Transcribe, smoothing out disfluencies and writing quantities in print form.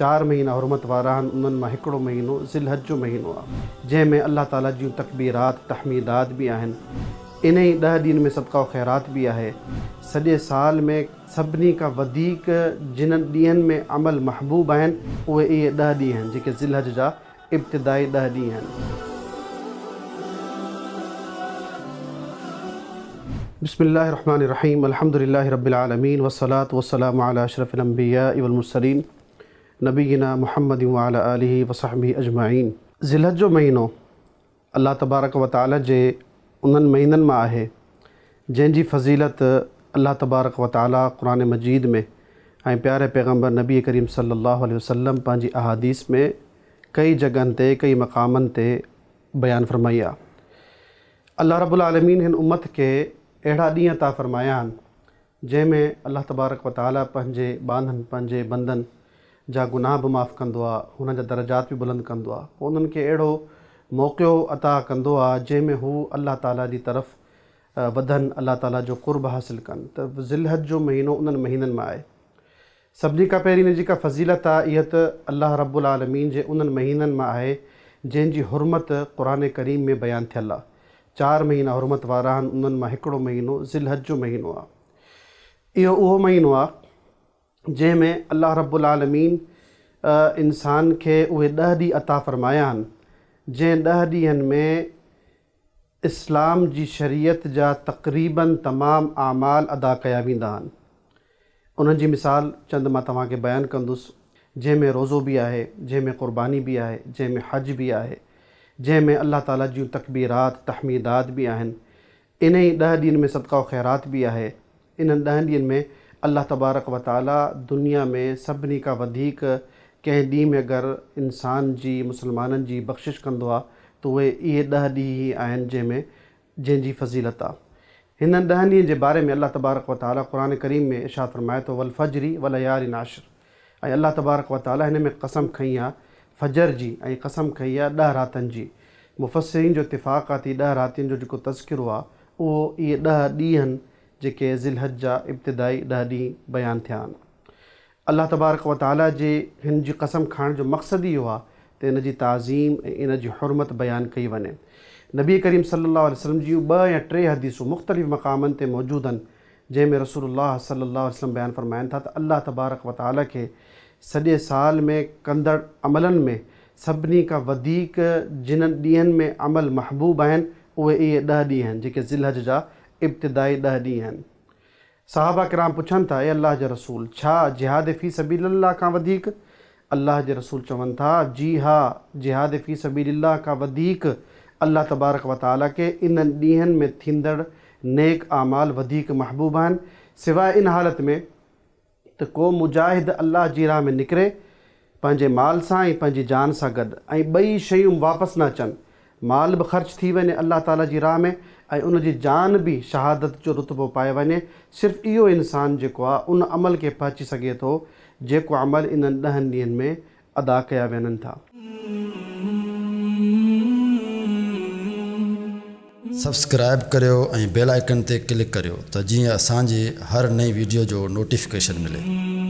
4 महीना हुरमत वारा आहिनि। उन्हनि मां हिकिड़ो महीनो ज़िलहज जो महीनो आहे, जंहिंमें अल्लाह ताला जूं तकबीरात तहमीदात बि आहिनि। इन ई 10 ॾींहंनि में सदका ख़ैरात बि आहे। सॼे साल में सभिनी खां वधीक जिन ॾींहंनि में अमल महबूब आहिनि उहे इहे 10 ॾींहं आहिनि, जेके ज़िलहज जा इब्तिदाई 10 ॾींहं आहिनि। बिस्मिल्लाहिर्रहमानिर्रहीम, अल्हम्दुलिल्लाहि रब्बिल आलमीन, वस्सलातु वस्सलामु अला अशरफिल अंबिया वल मुरसलीन नबीना मुहम्मद व अला आलिहि व सहबिहि अजमाइन। ज़िलहज जो महीनो अल्लाह तबारक व तआला जे उन्हनि महीननि मां आहे जंहिंजी फ़ज़ीलत अल्लाह तबारक व तआला क़ुरान मजीद में ऐं प्यारे पैगम्बर नबी करीम सल्लल्लाहु अलैहि वसल्लम पंहिंजी अहादीस में कई जगहनि ते कई मक़ामनि ते बयानु फ़रमाई आहे। अल्लाह रब्बुल आलमीन हिन उम्मत खे अहिड़ा ॾींहं अता फ़रमाया आहिनि जंहिंमें अल्लाह तबारक व तआला पंहिंजे बांदनि पंहिंजे बंदनि जा गुनाह बि माफ़ कंदो आहे, हुननि जा दर्जात बि बुलंद कंदो आहे। पोइ उन्हनि खे अहिड़ो मौक़ो अता कंदो आहे जंहिंमें हू अल्लाह ताला जी तरफ़ वधनि, अल्लाह ताला जो क़ुर्ब हासिल कनि। त ज़िलहज जो महीनो उन्हनि महीननि मां आहे। सभिनी खां पहिरीं हिन जी का फ़ज़ीलत आहे इहा त अल्लाह रब्बुल आलमीन जे उन्हनि महीननि मां आहे जंहिंजी हुरमत क़ुरान करीम में बयानु थियल आहे। 4 महीना हुरमत वारा आहिनि, उन्हनि मां हिकिड़ो महीनो ज़िलहज जो महीनो आहे। इहो उहो महीनो आहे जंहिंमें अल्लाह रब्बुल आलमीन इंसान खे उहे 10 ॾींहं अता फ़रमाया आहिनि जंहिं 10 ॾींहंनि में इस्लाम जी शरीयत जा तक़रीबन तमामु आमाल अदा कया वेंदा आहिनि। उन्हनि जी मिसाल चंद मां तव्हांखे बयानु कंदुसि, जंहिंमें रोज़ो बि आहे, जंहिंमें क़ुर्बानी बि आहे, जंहिंमें हज बि आहे, जंहिंमें अल्लाह ताला जूं तकबीरात तहमीदात बि आहिनि। इन ई 10 ॾींहंनि में सदका ख़ैरात बि आहे। इन्हनि 10 ॾींहंनि में अल्लाह तबारक व तआला दुनिया में सभिनी खां वधीक कंहिं ॾींहं में अगरि इंसान जी मुसलमाननि जी बख़्शिश कंदो आहे त उहे इहे 10 ॾींहं ई आहिनि जंहिंजी फ़ज़ीलत आहे। हिननि 10 ॾींहंनि जे बारे में अल्लाह तबारक व तआला क़ुरान करीम में इरशाद फ़रमाए थो, वल फ़ज्रि व लयालिन आशिर। ऐं अल्लाह तबारक व तआला हिन में क़सम खई आहे फजर जी ऐं क़सम खई आहे 10 रातनि जी। मुफ़स्सिरीन जो इत्तिफ़ाक़ आहे 10 रातियुनि जो जेको तज़किरो आहे उहो इहे 10 ॾींहंनि जेके ज़िलहज जा इब्तिदाई 10 ॾींहं बयानु थिया आहिनि। अल्लाह तबारक व तआला जे हिन जी क़सम खाइण जो मक़सदु इहो आहे त इन जी ताज़ीम ऐं इन जी हुरमत बयानु कई वञे। नबी करीम सल्लल्लाहु अलैहि वसल्लम जूं 2 या 3 हदीसूं मुख़्तलिफ़ मक़ामनि ते मौजूदु आहिनि जंहिंमें रसूलुल्लाह सल्लल्लाहु अलैहि वसल्लम बयानु फ़रमाइनि था त अल्लाह तबारक व तआला खे सॼे साल में कंदड़ अमलनि में सभिनी खां वधीक जिन ॾींहंनि में अमल महबूब आहिनि उहे इहे 10 ॾींहं आहिनि जेके ज़िलहज जा इब्तिदाई 10 ॾींहं आहिनि। सहाबा किराम पुछनि था, ए अल्लाह जे रसूल, छा जिहाद फ़ी सबीलिल्लाह खां वधीक? अल्लाह जे रसूल चवनि था, जी हा, जिहाद फ़ी सबीलिल्लाह खां वधीक अल्लाह तबारक व तआला खे इन्हनि ॾींहंनि में थींदड़ नेक आमाल वधीक महबूब आहिनि, सवाइ इन हालत में त को मुजाहिद अल्लाह जी राह में निकिरे पंहिंजे माल सां ऐं पंहिंजी जान सां गॾु, ऐं ॿई शयूं वापसि न अचनि। माल बि ख़र्च थी वञे अल्लाह ताला जी राह में ऐं उनजी जान बि शहादत जो रुतबो पाए वञे। सिर्फ़ु इहो इंसान जेको आहे उन अमल खे पहुची सघे थो जेको अमल इन्हनि 10 ॾींहंनि में अदा कया वञनि था। सब्सक्राइब करियो ऐं बेल आइकन ते क्लिक करियो त जीअं असांजी हर नई वीडियो जो नोटिफिकेशन मिले।